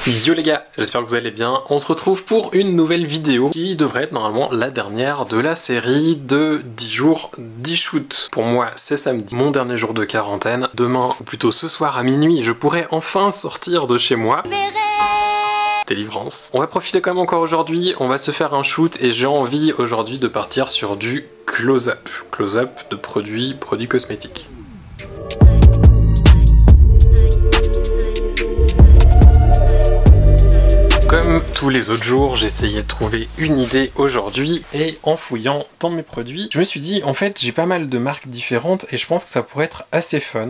Yo les gars, j'espère que vous allez bien. On se retrouve pour une nouvelle vidéo qui devrait être normalement la dernière de la série de 10 jours 10 shoots. Pour moi, c'est samedi, mon dernier jour de quarantaine. Demain, ou plutôt ce soir à minuit, je pourrai enfin sortir de chez moi. Délivrance. On va profiter quand même encore aujourd'hui, on va se faire un shoot et j'ai envie aujourd'hui de partir sur du close-up. Close-up de produits cosmétiques. Comme tous les autres jours, j'ai essayé de trouver une idée aujourd'hui et en fouillant dans mes produits, je me suis dit en fait j'ai pas mal de marques différentes et je pense que ça pourrait être assez fun.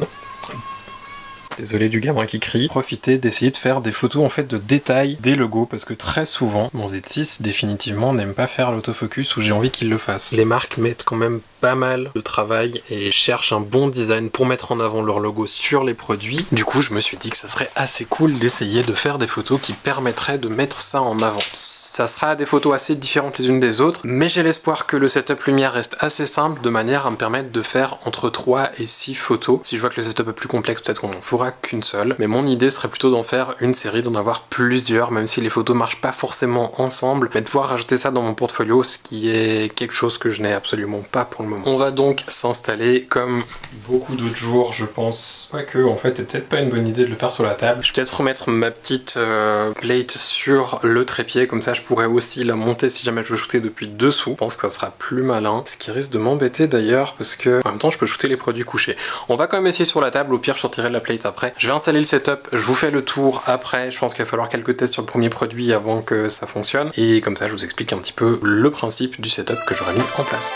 Désolé du gamin qui crie. Profitez d'essayer de faire des photos en fait de détails des logos parce que très souvent mon Z6 définitivement n'aime pas faire l'autofocus où j'ai envie qu'il le fasse. Les marques mettent quand même pas mal de travail et cherchent un bon design pour mettre en avant leur logo sur les produits. Du coup je me suis dit que ça serait assez cool d'essayer de faire des photos qui permettraient de mettre ça en avant. Ça sera des photos assez différentes les unes des autres, mais j'ai l'espoir que le setup lumière reste assez simple de manière à me permettre de faire entre 3 et 6 photos. Si je vois que le setup est plus complexe, peut-être qu'on en fera qu'une seule, mais mon idée serait plutôt d'en faire une série, d'en avoir plusieurs, même si les photos marchent pas forcément ensemble, mais de pouvoir rajouter ça dans mon portfolio, ce qui est quelque chose que je n'ai absolument pas pour le moment. On va donc s'installer comme beaucoup d'autres jours, je pense. Quoique, en fait, c'est peut-être pas une bonne idée de le faire sur la table. Je vais peut-être remettre ma petite plate sur le trépied, comme ça je pourrais aussi la monter si jamais je veux shooter depuis dessous. Je pense que ça sera plus malin, ce qui risque de m'embêter d'ailleurs, parce que en même temps je peux shooter les produits couchés. On va quand même essayer sur la table, au pire je sortirai la plate après. Je vais installer le setup, je vous fais le tour après, je pense qu'il va falloir quelques tests sur le premier produit avant que ça fonctionne, et comme ça je vous explique un petit peu le principe du setup que j'aurais mis en place.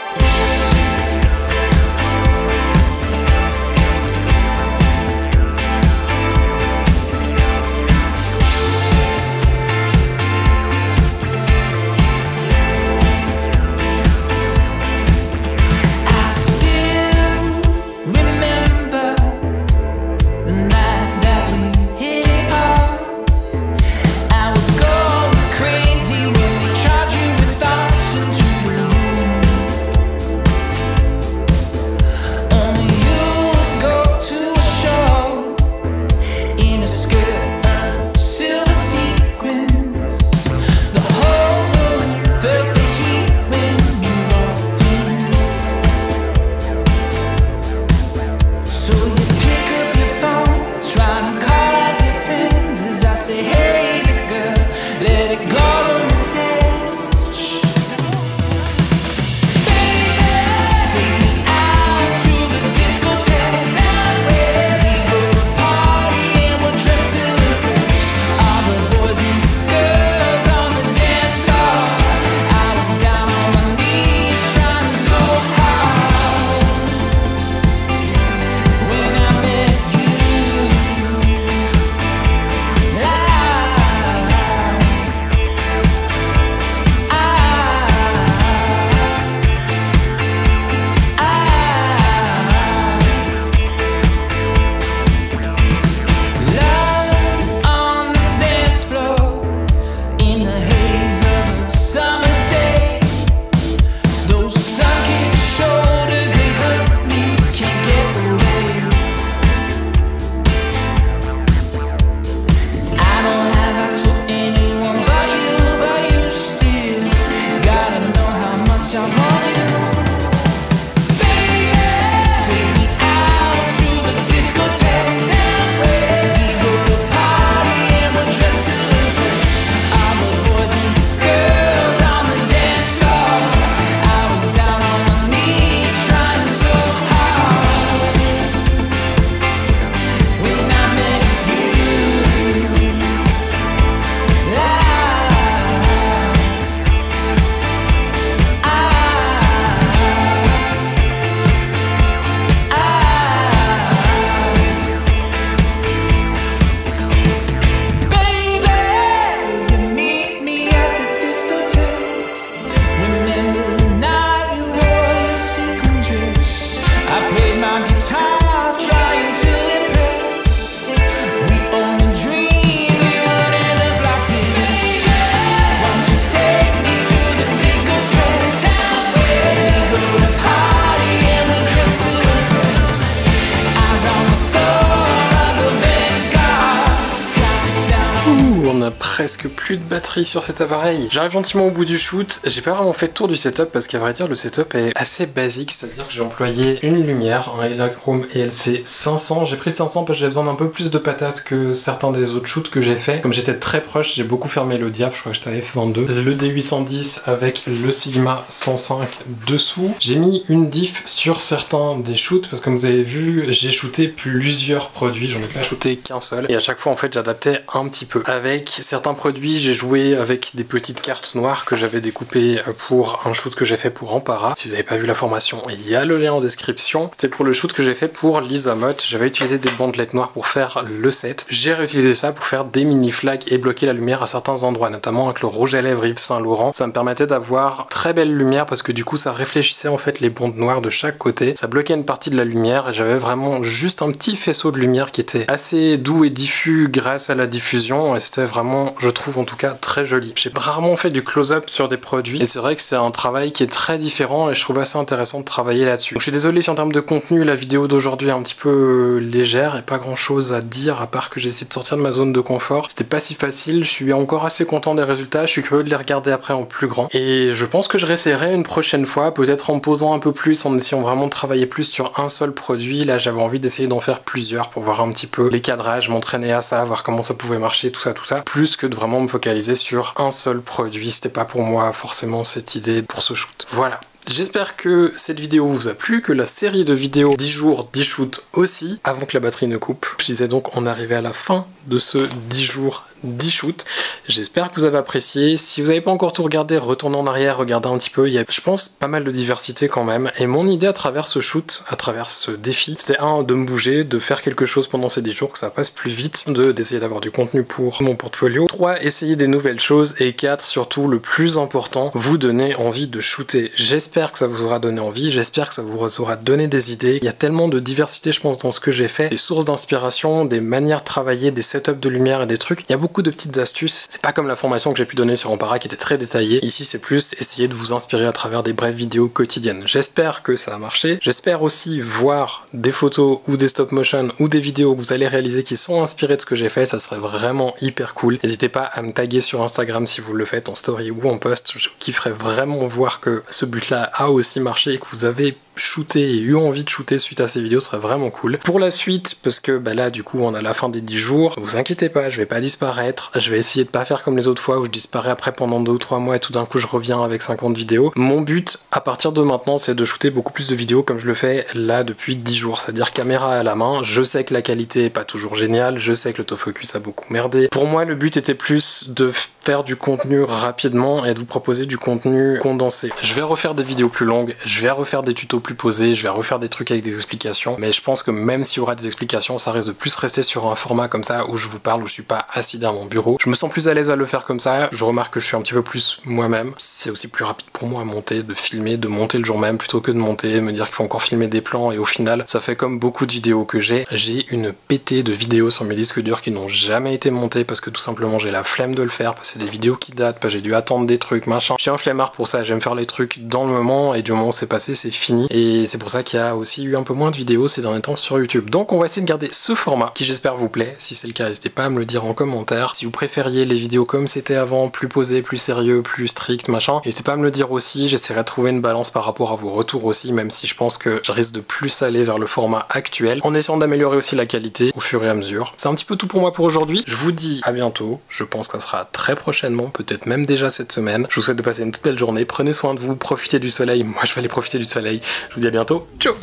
on a presque plus de batterie sur cet appareil. J'arrive gentiment au bout du shoot. J'ai pas vraiment fait le tour du setup parce qu'à vrai dire le setup est assez basique, c'est-à-dire que j'ai employé une lumière, un Electrum ELC 500. J'ai pris le 500 parce que j'ai besoin d'un peu plus de patates que certains des autres shoots que j'ai fait. Comme j'étais très proche, j'ai beaucoup fermé le diaph, je crois que j'étais à F22. Le D810 avec le Sigma 105 dessous. J'ai mis une diff sur certains des shoots parce que comme vous avez vu, j'ai shooté plusieurs produits, j'en ai pas shooté qu'un seul. Et à chaque fois en fait j'adaptais un petit peu. Avec certains produits, j'ai joué avec des petites cartes noires que j'avais découpées pour un shoot que j'ai fait pour Ampara. Si vous n'avez pas vu la formation, il y a le lien en description. C'était pour le shoot que j'ai fait pour Lisa Mott. J'avais utilisé des bandelettes noires pour faire le set. J'ai réutilisé ça pour faire des mini flags et bloquer la lumière à certains endroits, notamment avec le rouge à lèvres Yves Saint Laurent. Ça me permettait d'avoir très belle lumière parce que du coup ça réfléchissait en fait les bandes noires de chaque côté. Ça bloquait une partie de la lumière et j'avais vraiment juste un petit faisceau de lumière qui était assez doux et diffus grâce à la diffusion et c'était vraiment, je trouve en tout cas, très joli. J'ai rarement fait du close-up sur des produits et c'est vrai que c'est un travail qui est très différent et je trouve assez intéressant de travailler là-dessus. Je suis désolé si en termes de contenu la vidéo d'aujourd'hui est un petit peu légère et pas grand chose à dire à part que j'ai essayé de sortir de ma zone de confort. C'était pas si facile, je suis encore assez content des résultats, je suis curieux de les regarder après en plus grand et je pense que je réessayerai une prochaine fois, peut-être en me posant un peu plus, en essayant vraiment de travailler plus sur un seul produit. Là j'avais envie d'essayer d'en faire plusieurs pour voir un petit peu les cadrages, m'entraîner à ça, voir comment ça pouvait marcher, tout ça, plus que de vraiment me focaliser sur un seul produit. C'était pas pour moi forcément cette idée pour ce shoot. Voilà. J'espère que cette vidéo vous a plu, que la série de vidéos 10 jours, 10 shoots aussi, avant que la batterie ne coupe. Je disais donc on arrivait à la fin de ce 10 jours, 10 shoots. J'espère que vous avez apprécié. Si vous n'avez pas encore tout regardé, retournez en arrière, regardez un petit peu. Il y a, je pense, pas mal de diversité quand même. Et mon idée à travers ce shoot, à travers ce défi, c'était de me bouger, de faire quelque chose pendant ces 10 jours, que ça passe plus vite, d'essayer d'avoir du contenu pour mon portfolio. 3, essayer des nouvelles choses. Et 4, surtout, le plus important, vous donner envie de shooter. J'espère que ça vous aura donné envie, j'espère que ça vous aura donné des idées. Il y a tellement de diversité, je pense, dans ce que j'ai fait. Des sources d'inspiration, des manières de travailler, des setups de lumière et des trucs. Il y a beaucoup de petites astuces. C'est pas comme la formation que j'ai pu donner sur Ampara qui était très détaillée. Ici, c'est plus essayer de vous inspirer à travers des brèves vidéos quotidiennes. J'espère que ça a marché. J'espère aussi voir des photos ou des stop motion ou des vidéos que vous allez réaliser qui sont inspirées de ce que j'ai fait. Ça serait vraiment hyper cool. N'hésitez pas à me taguer sur Instagram si vous le faites en story ou en post. Je kifferais vraiment voir que ce but-là a aussi marché et que vous avez shooté et eu envie de shooter suite à ces vidéos, ce serait vraiment cool. Pour la suite, parce que bah là du coup on a la fin des 10 jours, vous inquiétez pas, je vais pas disparaître, je vais essayer de pas faire comme les autres fois où je disparais après pendant 2 ou 3 mois et tout d'un coup je reviens avec 50 vidéos. Mon but à partir de maintenant c'est de shooter beaucoup plus de vidéos comme je le fais là depuis 10 jours, c'est-à-dire caméra à la main. Je sais que la qualité est pas toujours géniale, je sais que l'autofocus a beaucoup merdé. Pour moi le but était plus de faire du contenu rapidement et de vous proposer du contenu condensé. Je vais refaire des vidéos plus longues, je vais refaire des tutos plus posés, je vais refaire des trucs avec des explications, mais je pense que même s'il y aura des explications, ça risque de plus rester sur un format comme ça où je vous parle, où je suis pas assis dans mon bureau. Je me sens plus à l'aise à le faire comme ça, je remarque que je suis un petit peu plus moi-même. C'est aussi plus rapide pour moi à monter, de filmer, de monter le jour même plutôt que de monter, me dire qu'il faut encore filmer des plans et au final, ça fait comme beaucoup de vidéos que j'ai une pétée de vidéos sur mes disques durs qui n'ont jamais été montées parce que tout simplement j'ai la flemme de le faire, parce que c'est des vidéos qui datent, parce que j'ai dû attendre des trucs, machin. Je suis un flemmard pour ça, j'aime faire les trucs dans le moment et du moment où c'est passé, c'est fini. Et c'est pour ça qu'il y a aussi eu un peu moins de vidéos ces derniers temps sur YouTube. Donc on va essayer de garder ce format qui j'espère vous plaît. Si c'est le cas, n'hésitez pas à me le dire en commentaire. Si vous préfériez les vidéos comme c'était avant, plus posées, plus sérieux, plus strict, machin, n'hésitez pas à me le dire aussi. J'essaierai de trouver une balance par rapport à vos retours aussi, même si je pense que je risque de plus aller vers le format actuel, en essayant d'améliorer aussi la qualité au fur et à mesure. C'est un petit peu tout pour moi pour aujourd'hui. Je vous dis à bientôt. Je pense que ça sera très prochainement, peut-être même déjà cette semaine. Je vous souhaite de passer une toute belle journée. Prenez soin de vous, profitez du soleil. Moi je vais aller profiter du soleil. Je vous dis à bientôt. Ciao!